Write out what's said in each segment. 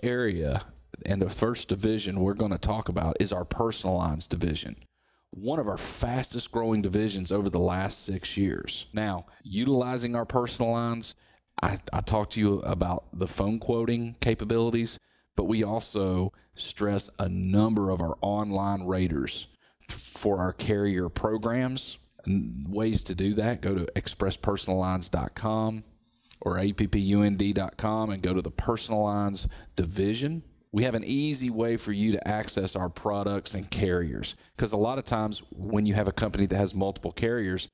area and the first division we're going to talk about is our personal lines division. One of our fastest growing divisions over the last 6 years. Now, utilizing our personal lines, I talked to you about the phone quoting capabilities, but we also stress a number of our online raters for our carrier programs. And ways to do that, go to expresspersonallines.com or appund.com and go to the personal lines division. We have an easy way for you to access our products and carriers, because a lot of times when you have a company that has multiple carriers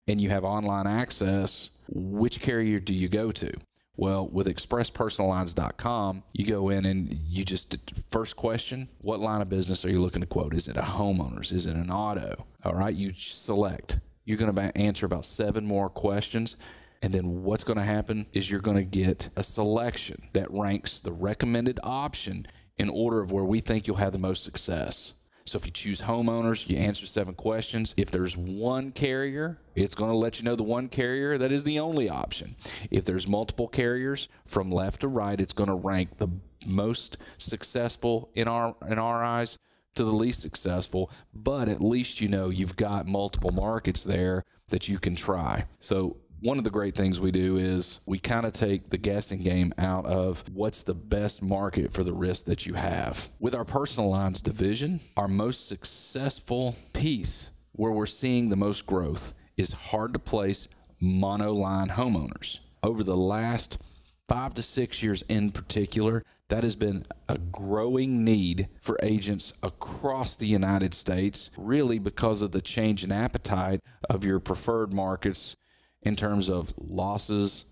and you have online access, which carrier do you go to? Well, with expresspersonallines.com, you go in and you just, first question, what line of business are you looking to quote? Is it a homeowner's? Is it an auto? All right, you select. You're going to answer about 7 more questions. And then what's going to happen is you're going to get a selection that ranks the recommended option in order of where we think you'll have the most success. So if you choose homeowners, you answer 7 questions. If there's one carrier, it's going to let you know the one carrier that is the only option. If there's multiple carriers, from left to right, it's going to rank the most successful in our eyes to the least successful, but at least you know you've got multiple markets there that you can try. So one of the great things we do is we kind of take the guessing game out of what's the best market for the risk that you have. With our personal lines division, our most successful piece where we're seeing the most growth is hard to place monoline homeowners. Over the last 5 to 6 years in particular, that has been a growing need for agents across the United States, really because of the change in appetite of your preferred markets in terms of losses,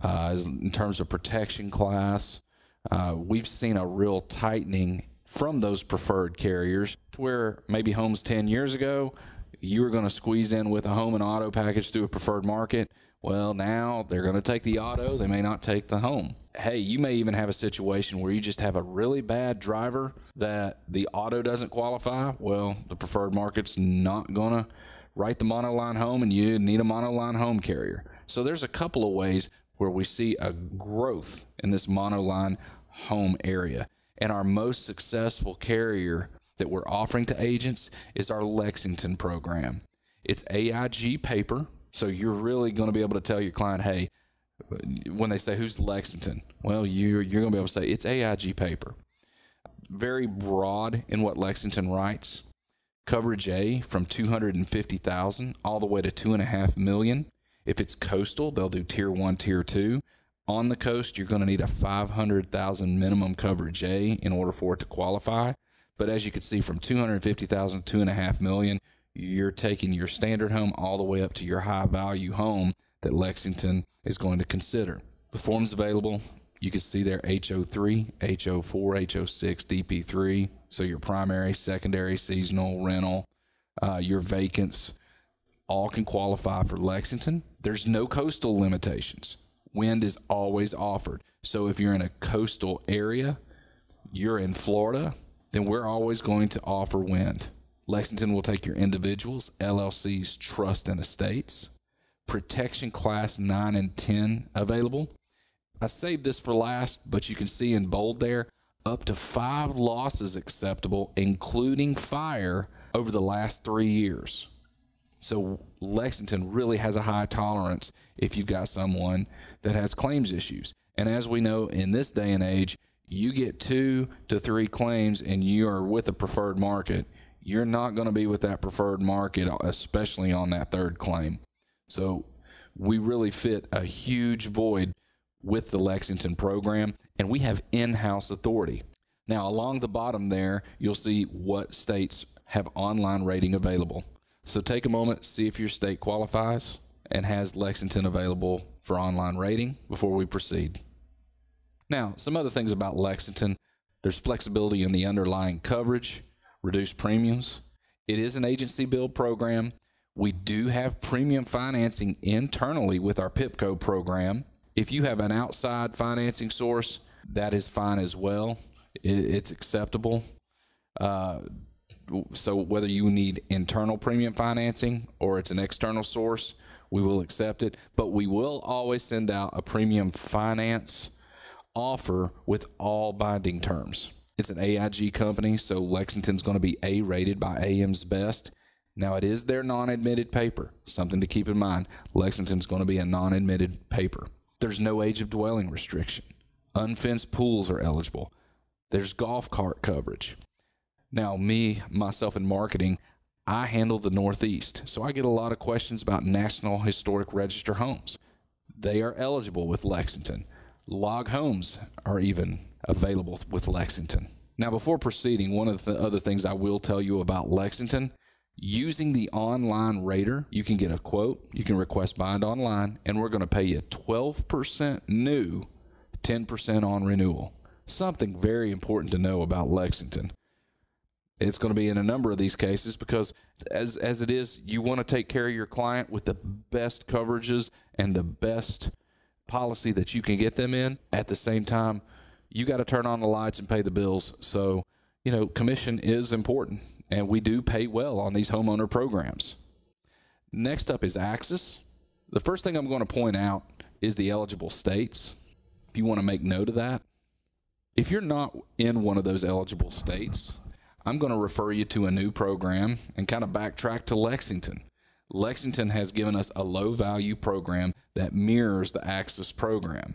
in terms of protection class. We've seen a real tightening from those preferred carriers to where maybe homes 10 years ago, you were going to squeeze in with a home and auto package through a preferred market. Well, now they're going to take the auto. They may not take the home. Hey, you may even have a situation where you just have a really bad driver that the auto doesn't qualify. Well, the preferred market's not going to write the monoline home, and you need a monoline home carrier. So there's a couple of ways where we see a growth in this monoline home area. And our most successful carrier that we're offering to agents is our Lexington program. It's AIG paper, so you're really going to be able to tell your client, hey, when they say, who's Lexington? Well, you're going to be able to say, it's AIG paper. Very broad in what Lexington writes. Coverage A from $250,000 all the way to $2.5 million. If it's coastal, they'll do tier 1, tier 2. On the coast, you're going to need a $500,000 minimum coverage A in order for it to qualify. But as you can see, from $250,000 to $2.5 million, you're taking your standard home all the way up to your high value home that Lexington is going to consider. The forms available, you can see there HO3, HO4, HO6, DP3. So your primary, secondary, seasonal, rental, your vacants, all can qualify for Lexington. There's no coastal limitations. Wind is always offered. So if you're in a coastal area, you're in Florida, then we're always going to offer wind. Lexington will take your individuals, LLCs, trust, and estates. Protection class 9 and 10 available. I saved this for last, but you can see in bold there, up to 5 losses acceptable, including fire, over the last 3 years. So Lexington really has a high tolerance if you've got someone that has claims issues. And as we know, in this day and age, you get 2 to 3 claims and you are with a preferred market, you're not going to be with that preferred market, especially on that 3rd claim. So we really fit a huge void with the Lexington program, and we have in-house authority. Now, along the bottom there, you'll see what states have online rating available. So take a moment, see if your state qualifies and has Lexington available for online rating before we proceed. Now, some other things about Lexington. There's flexibility in the underlying coverage, reduced premiums. It is an agency build program. We do have premium financing internally with our PIPCO program. If you have an outside financing source, that is fine as well. It's acceptable. So whether you need internal premium financing or it's an external source, we will accept it. But we will always send out a premium finance offer with all binding terms. It's an AIG company, so Lexington's going to be A-rated by AM's Best. Now, it is their non-admitted paper. Something to keep in mind. Lexington's going to be a non-admitted paper. There's no age of dwelling restriction. Unfenced pools are eligible. There's golf cart coverage. Now, myself in marketing, I handle the Northeast, so I get a lot of questions about National Historic Register homes. They are eligible with Lexington. Log homes are even available with Lexington. Now, before proceeding, one of the other things I will tell you about Lexington, using the online rater, you can get a quote, you can request bind online, and we're going to pay you 12% new, 10% on renewal. Something very important to know about Lexington. It's going to be in a number of these cases because as it is, you want to take care of your client with the best coverages and the best policy that you can get them in. At the same time, you got to turn on the lights and pay the bills. So, commission is important, and we do pay well on these homeowner programs. Next up is Axis. The first thing I'm going to point out is the eligible states. If you want to make note of that. If you're not in one of those eligible states, I'm going to refer you to a new program and kind of backtrack to Lexington. Lexington has given us a low-value program that mirrors the Axis program.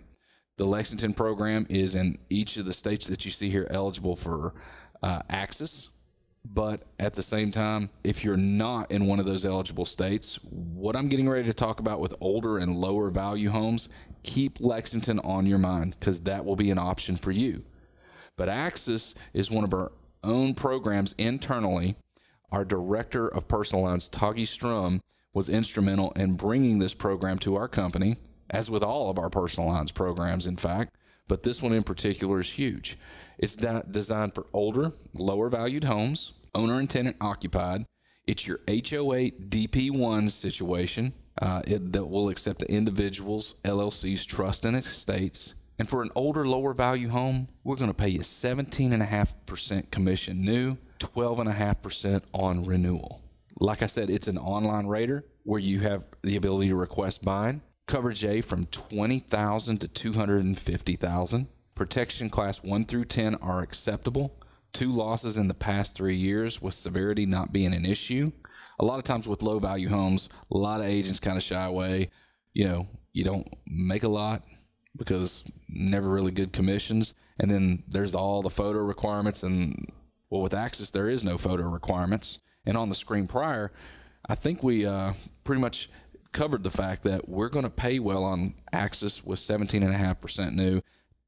The Lexington program is in each of the states that you see here eligible for Axis, but at the same time, if you're not in one of those eligible states, what I'm getting ready to talk about with older and lower value homes, keep Lexington on your mind because that will be an option for you. But Axis is one of our own programs internally. Our director of personal lines, Tagi Strum, was instrumental in bringing this program to our company, as with all of our personal lines programs, in fact, but this one in particular is huge. It's designed for older, lower valued homes, owner and tenant occupied. It's your HOA DP1 situation that will accept the individuals, LLCs, trust, and estates. And for an older, lower value home, we're going to pay you 17.5% commission new, 12.5% on renewal. Like I said, it's an online rater where you have the ability to request bind. Coverage A from $20,000 to $250,000. Protection class 1 through 10 are acceptable. 2 losses in the past 3 years with severity not being an issue. A lot of times with low value homes, a lot of agents kind of shy away. You don't make a lot because never really good commissions. And then there's all the photo requirements. And well, with Axis, there is no photo requirements. And on the screen prior, I think we pretty much covered the fact that we're going to pay well on Axis with 17.5% new,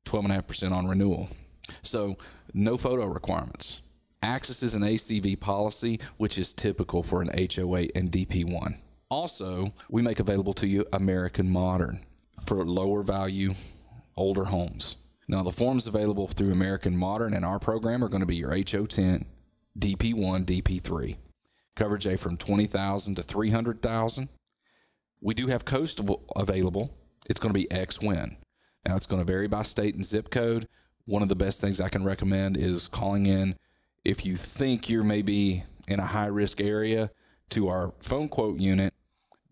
12.5% on renewal. So no photo requirements. Axis is an ACV policy, which is typical for an HOA and DP1. Also, we make available to you American Modern for lower value, older homes. Now, the forms available through American Modern and our program are going to be your HO10, DP1, DP3. Coverage A from $20,000 to $300,000. We do have coastal available. It's going to be XWIN. Now, it's going to vary by state and zip code. One of the best things I can recommend is calling in if you think you're maybe in a high-risk area to our phone quote unit,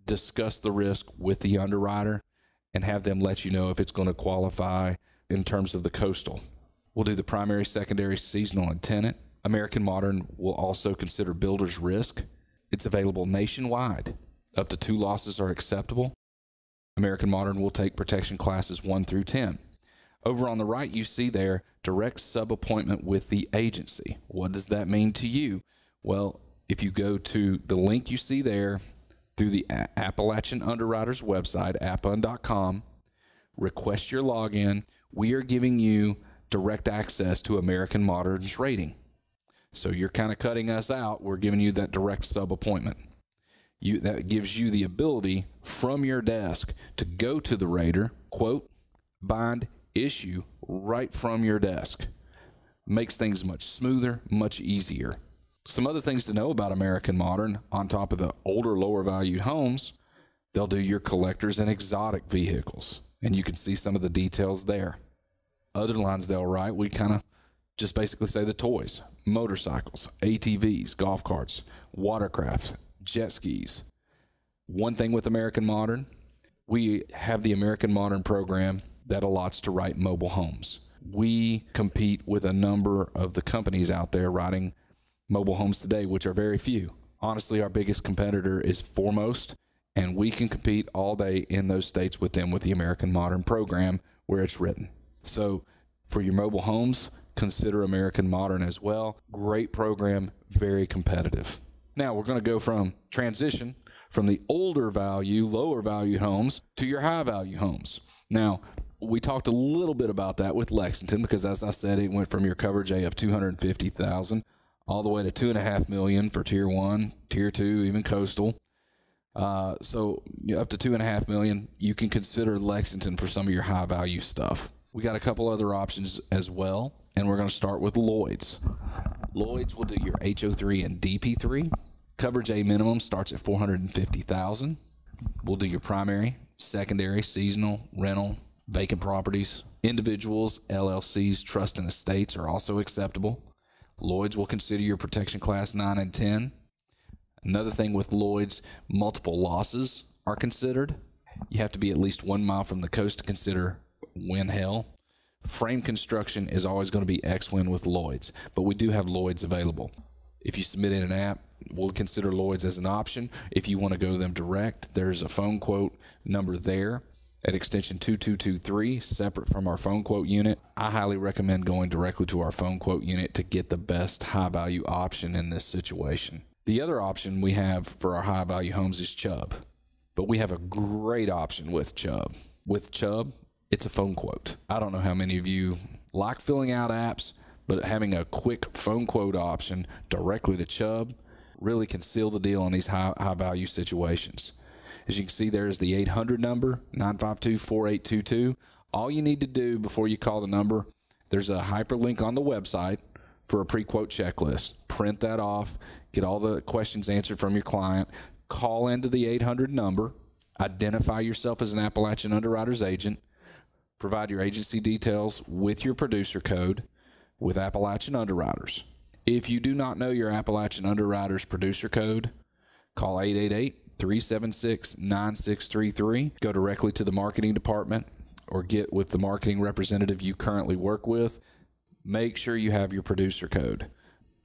discuss the risk with the underwriter, and have them let you know if it's going to qualify in terms of the coastal. We'll do the primary, secondary, seasonal, and tenant. American Modern will also consider builder's risk. It's available nationwide. Up to 2 losses are acceptable. American Modern will take protection classes 1 through 10. Over on the right, you see there, direct sub-appointment with the agency. What does that mean to you? Well, if you go to the link you see there through the Appalachian Underwriters website, appun.com, request your login, we are giving you direct access to American Modern's rating. So you're kind of cutting us out. We're giving you that direct sub-appointment. That gives you the ability from your desk to go to the rater, quote, bind, issue right from your desk. Makes things much smoother, much easier. Some other things to know about American Modern, on top of the older, lower valued homes, they'll do your collectors and exotic vehicles, and you can see some of the details there. Other lines they'll write, we kind of just basically say the toys, motorcycles, ATVs, golf carts, watercrafts, jet skis. One thing with American Modern, we have the American Modern program that allots to write mobile homes. We compete with a number of the companies out there writing mobile homes today, which are very few. Honestly, our biggest competitor is Foremost, and we can compete all day in those states with them with the American Modern program where it's written. So for your mobile homes, consider American Modern as well. Great program, very competitive. Now we're going to go from transition from the older value, lower value homes to your high value homes. Now, we talked a little bit about that with Lexington because, as I said, it went from your coverage A of $250,000 all the way to $2.5 million for Tier 1, Tier 2, even coastal. So up to $2.5 million, you can consider Lexington for some of your high value stuff. We got a couple other options as well, and we're going to start with Lloyd's. Lloyd's will do your HO3 and DP3. Coverage A minimum starts at $450,000. We'll do your primary, secondary, seasonal, rental, vacant properties. Individuals, LLCs, trust and estates are also acceptable. Lloyd's will consider your protection class 9 and 10. Another thing with Lloyd's, multiple losses are considered. You have to be at least 1 mile from the coast to consider wind hail. Frame construction is always going to be X-Wind with Lloyd's, but we do have Lloyd's available. If you submit in an app, we'll consider Lloyd's as an option. If you want to go to them direct, there's a phone quote number there at extension 2223, separate from our phone quote unit. I highly recommend going directly to our phone quote unit to get the best high value option in this situation. The other option we have for our high value homes is Chubb, but we have a great option with Chubb. With Chubb, it's a phone quote. I don't know how many of you like filling out apps, but having a quick phone quote option directly to Chubb really can seal the deal on these high value situations. As you can see, there's the 800 number, 952-4822. All you need to do before you call the number, there's a hyperlink on the website for a pre-quote checklist. Print that off, get all the questions answered from your client, call into the 800 number, identify yourself as an Appalachian Underwriters agent, provide your agency details with your producer code with Appalachian Underwriters. If you do not know your Appalachian Underwriters producer code, call 888-376-9633. Go directly to the marketing department or get with the marketing representative you currently work with. Make sure you have your producer code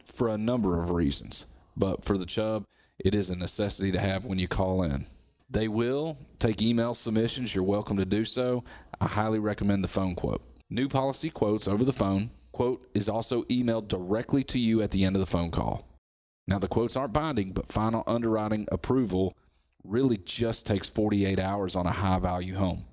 for a number of reasons. But for the Chubb, it is a necessity to have when you call in. They will take email submissions. You're welcome to do so. I highly recommend the phone quote. New policy quotes over the phone. Quote is also emailed directly to you at the end of the phone call. Now, the quotes aren't binding, but final underwriting approval really just takes 48 hours on a high-value home.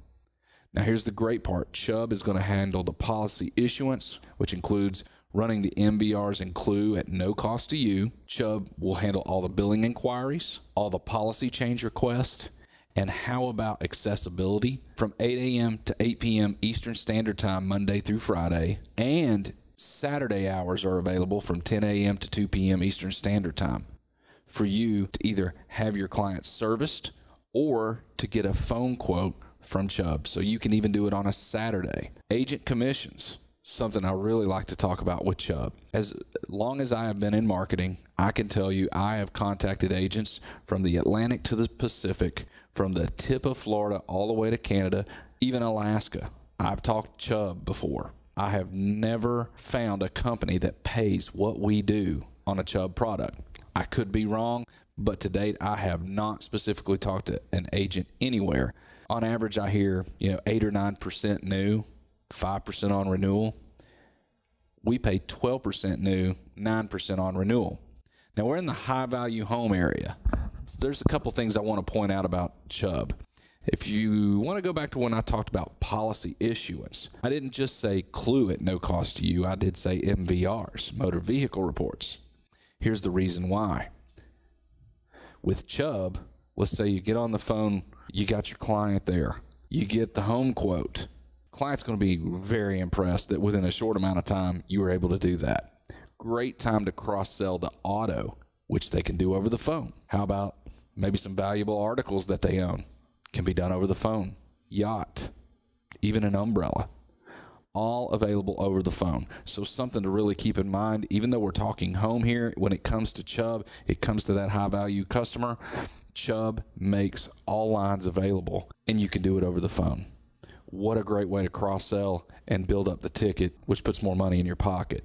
Now, here's the great part. Chubb is going to handle the policy issuance, which includes running the MVRs and CLUE at no cost to you. Chubb will handle all the billing inquiries, all the policy change requests, and how about accessibility from 8 a.m. to 8 p.m. Eastern Standard Time, Monday through Friday, and Saturday hours are available from 10 a.m. to 2 p.m. Eastern Standard Time for you to either have your client serviced or to get a phone quote from Chubb. So you can even do it on a Saturday. Agent commissions, something I really like to talk about with Chubb. As long as I have been in marketing, I can tell you I have contacted agents from the Atlantic to the Pacific, from the tip of Florida all the way to Canada, even Alaska. I've talked Chubb before. I have never found a company that pays what we do on a Chubb product. I could be wrong, but to date, I have not specifically talked to an agent anywhere. On average, I hear 8 or 9% new, 5% on renewal. We pay 12% new, 9% on renewal. Now, we're in the high-value home area. There's a couple things I want to point out about Chubb. If you want to go back to when I talked about policy issuance, I didn't just say CLUE at no cost to you. I did say MVRs, motor vehicle reports. Here's the reason why. With Chubb, let's say you get on the phone, you got your client there, you get the home quote. Client's going to be very impressed that within a short amount of time, you were able to do that. Great time to cross-sell the auto, which they can do over the phone. How about maybe some valuable articles that they own? Can be done over the phone. Yacht, even an umbrella, all available over the phone. So something to really keep in mind, even though we're talking home here, when it comes to Chubb, it comes to that high-value customer, Chubb makes all lines available, and you can do it over the phone. what a great way to cross-sell and build up the ticket, which puts more money in your pocket.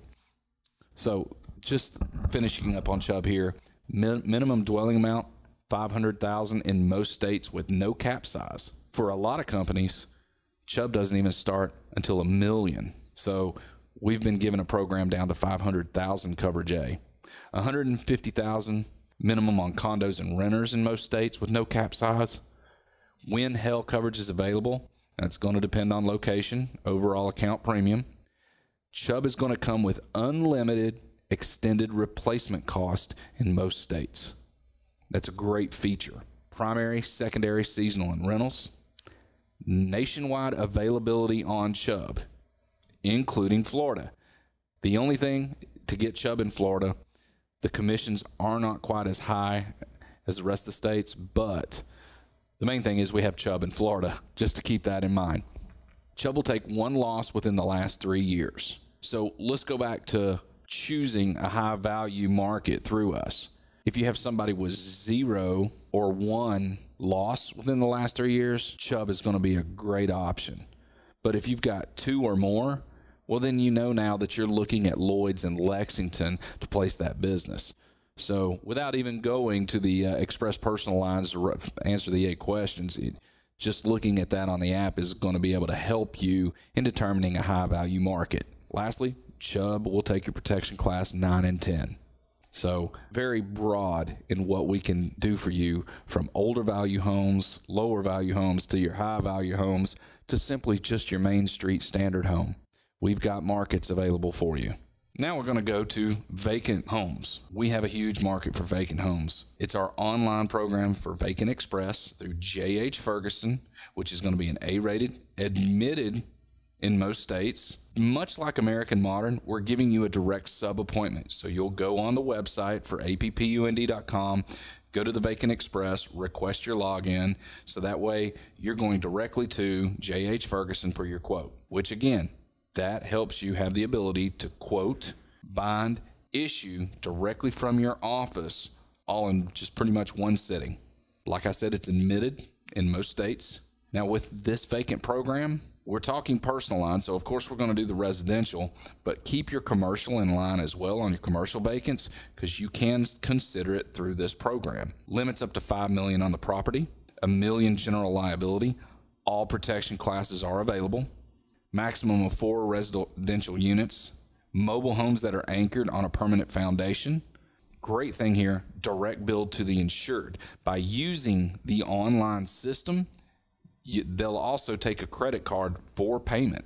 So just finishing up on Chubb here, minimum dwelling amount, $500,000 in most states with no cap size. For a lot of companies, Chubb doesn't even start until $1 million. So we've been given a program down to $500,000 coverage A. $150,000 minimum on condos and renters in most states with no cap size. When hail coverage is available, and it's going to depend on location, overall account premium. Chubb is going to come with unlimited extended replacement cost in most states. That's a great feature. Primary, secondary, seasonal, and rentals. Nationwide availability on Chubb, including Florida. The only thing to get Chubb in Florida, the commissions are not quite as high as the rest of the states, but the main thing is we have Chubb in Florida, just to keep that in mind. Chubb will take one loss within the last 3 years. So let's go back to choosing a high value market through us. If you have somebody with 0 or 1 loss within the last 3 years, Chubb is going to be a great option. But if you've got 2 or more, well, then you know now that you're looking at Lloyd's and Lexington to place that business. So without even going to the Express Personal Lines to answer the 8 questions, just looking at that on the app is going to be able to help you in determining a high value market. Lastly, Chubb will take your protection class 9 and 10. So very broad in what we can do for you, from older value homes, lower value homes, to your high value homes, to simply just your Main Street standard home. We've got markets available for you. Now we're going to go to vacant homes. We have a huge market for vacant homes. It's our online program for Vacant Express through J.H. Ferguson, which is going to be an A-rated, admitted in most states. Much like American Modern, we're giving you a direct sub-appointment. So you'll go on the website for appund.com, go to the Vacant Express, request your login, so that way you're going directly to J.H. Ferguson for your quote, which again, that helps you have the ability to quote, bind, issue directly from your office, all in just pretty much one sitting. Like I said, it's admitted in most states. Now with this vacant program, we're talking personal lines, so of course we're going to do the residential, but keep your commercial in line as well on your commercial vacants, because you can consider it through this program. Limits up to $5 million on the property, $1 million general liability. All protection classes are available. Maximum of 4 residential units. Mobile homes that are anchored on a permanent foundation. Great thing here, direct bill to the insured. By using the online system, they'll also take a credit card for payment.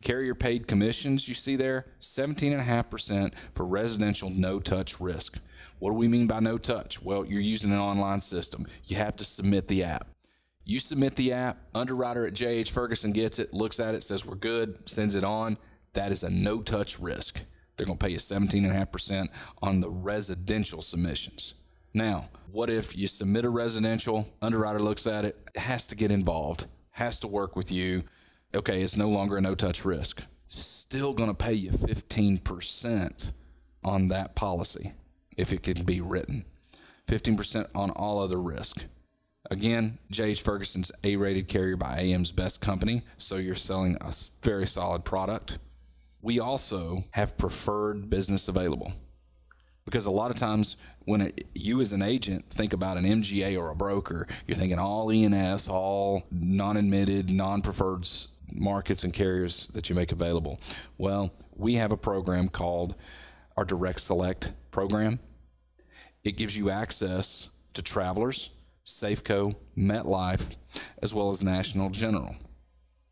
Carrier paid commissions, you see there, 17.5% for residential no-touch risk. What do we mean by no touch? Well, you're using an online system. You have to submit the app. You submit the app, underwriter at J.H. Ferguson gets it, looks at it, says we're good, sends it on. That is a no-touch risk. They're going to pay you 17.5% on the residential submissions. Now, what if you submit a residential, underwriter looks at it, has to get involved, has to work with you. Okay, it's no longer a no-touch risk. Still going to pay you 15% on that policy if it can be written. 15% on all other risk. Again, J.H. Ferguson's A-rated carrier by AM's Best Company, so you're selling a very solid product. We also have preferred business available, because a lot of times when you as an agent think about an MGA or a broker, you're thinking all E&S, all non-admitted, non-preferred markets and carriers that you make available. Well, we have a program called our Direct Select program. It gives you access to Travelers, Safeco, MetLife, as well as National General.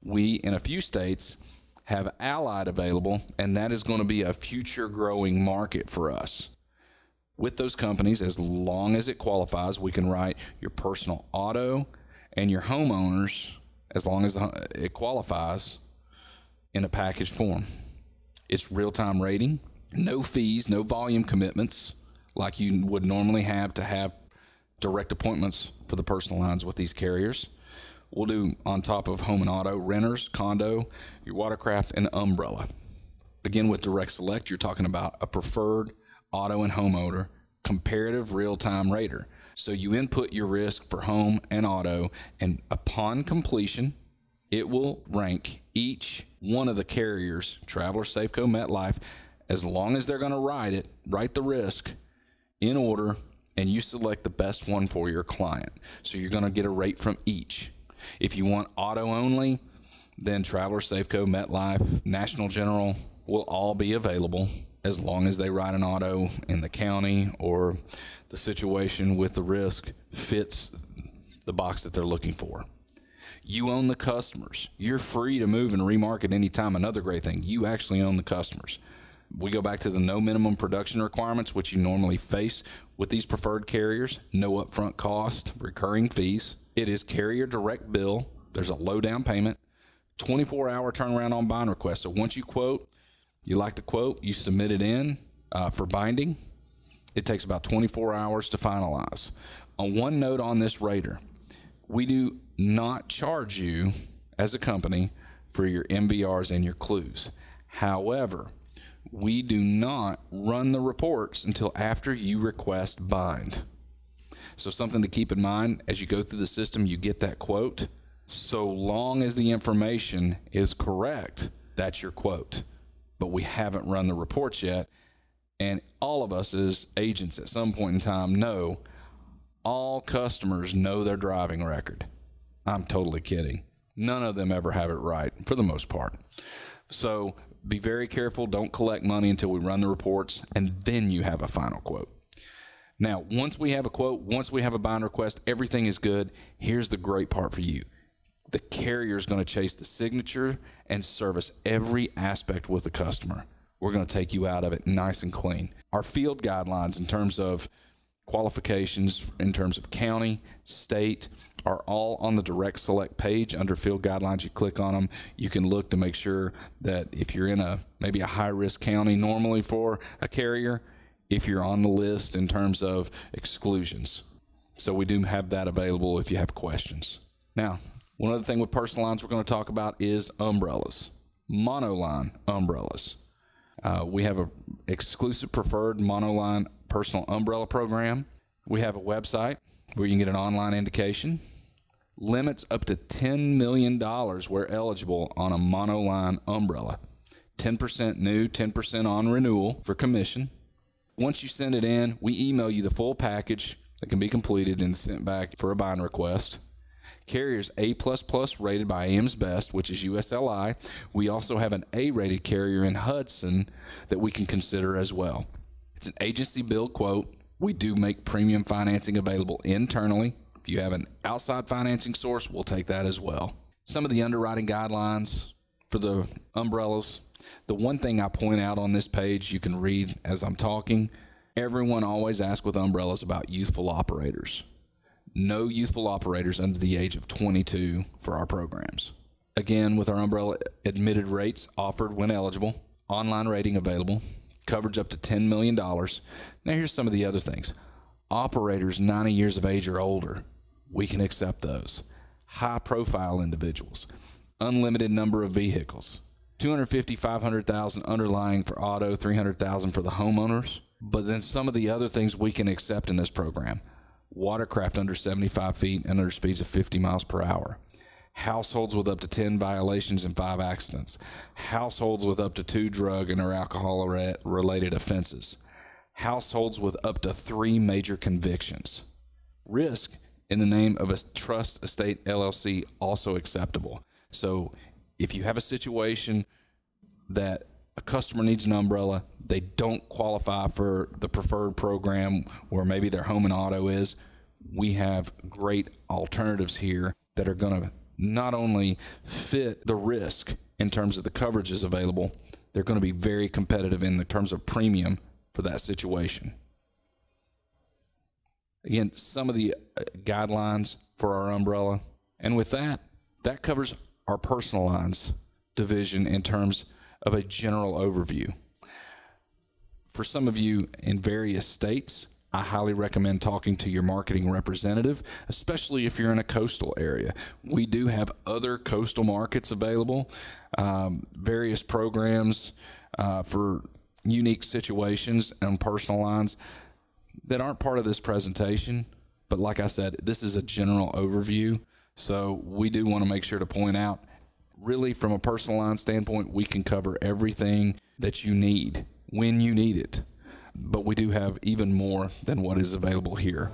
We, in a few states, have Allied available, and that is going to be a future growing market for us. With those companies, as long as it qualifies, we can write your personal auto and your homeowners, as long as it qualifies, in a package form. It's real-time rating, no fees, no volume commitments like you would normally have to have direct appointments for the personal lines with these carriers. We'll do, on top of home and auto, renters, condo, your watercraft, and umbrella. Again, with Direct Select, you're talking about a preferred auto and homeowner comparative real-time rater. So you input your risk for home and auto, and upon completion, it will rank each one of the carriers, Travelers, Safeco, MetLife, as long as they're going to write the risk in order, and you select the best one for your client. So you're going to get a rate from each. If you want auto only, then Travelers, Safeco, MetLife, National General will all be available as long as they write an auto in the county or the situation with the risk fits the box that they're looking for. You own the customers. You're free to move and remarket anytime. Another great thing, you actually own the customers. We go back to the no minimum production requirements, which you normally face with these preferred carriers. No upfront cost, recurring fees. It is carrier direct bill. There's a low down payment, 24-hour turnaround on bind request. So once you quote, you like the quote, you submit it in for binding. It takes about 24 hours to finalize. On one note on this rater, we do not charge you as a company for your MVRs and your clues. However, we do not run the reports until after you request bind. So something to keep in mind as you go through the system, you get that quote. So long as the information is correct, that's your quote. But we haven't run the reports yet. And all of us as agents at some point in time know all customers know their driving record. I'm totally kidding. None of them ever have it right for the most part. So be very careful. Don't collect money until we run the reports, and then you have a final quote. Now, once we have a quote, once we have a bind request, everything is good. Here's the great part for you. The carrier is going to chase the signature and service every aspect with the customer. We're going to take you out of it nice and clean. Our field guidelines in terms of qualifications, in terms of county, state, are all on the direct select page under field guidelines. You click on them. You can look to make sure that if you're in maybe a high risk county normally for a carrier, if you're on the list in terms of exclusions. So we do have that available if you have questions. Now, one other thing with personal lines we're going to talk about is umbrellas, monoline umbrellas. We have an exclusive preferred monoline personal umbrella program. We have a website where you can get an online indication. Limits up to $10 million where eligible on a monoline umbrella. 10% new, 10% on renewal for commission. Once you send it in, we email you the full package that can be completed and sent back for a bind request. Carrier's A++ rated by AM's Best, which is USLI. We also have an A-rated carrier in Hudson that we can consider as well. It's an agency build quote. We do make premium financing available internally. If you have an outside financing source, we'll take that as well. Some of the underwriting guidelines for the umbrellas. The one thing I point out on this page, you can read as I'm talking, everyone always asks with umbrellas about youthful operators. No youthful operators under the age of 22 for our programs. Again, with our umbrella, admitted rates offered when eligible, online rating available, coverage up to $10 million. Now here's some of the other things. Operators 90 years of age or older, we can accept those. High profile individuals, unlimited number of vehicles, 250, 500,000 underlying for auto, 300,000 for the homeowners. But then some of the other things we can accept in this program. Watercraft under 75 feet and under speeds of 50 miles per hour. Households with up to 10 violations and 5 accidents. Households with up to 2 drug and or alcohol-related offenses. Households with up to 3 major convictions. Risk in the name of a trust estate LLC also acceptable. So if you have a situation that a customer needs an umbrella, they don't qualify for the preferred program where maybe their home and auto is, we have great alternatives here that are going to not only fit the risk in terms of the coverages available, they're going to be very competitive in the terms of premium for that situation. Again, some of the guidelines for our umbrella. And with that, that covers our personal lines division in terms of a general overview. For some of you in various states, I highly recommend talking to your marketing representative, especially if you're in a coastal area. We do have other coastal markets available, various programs for unique situations and personal lines that aren't part of this presentation. But like I said, this is a general overview. So we do want to make sure to point out Really, from a personal line standpoint, we can cover everything that you need when you need it. But we do have even more than what is available here.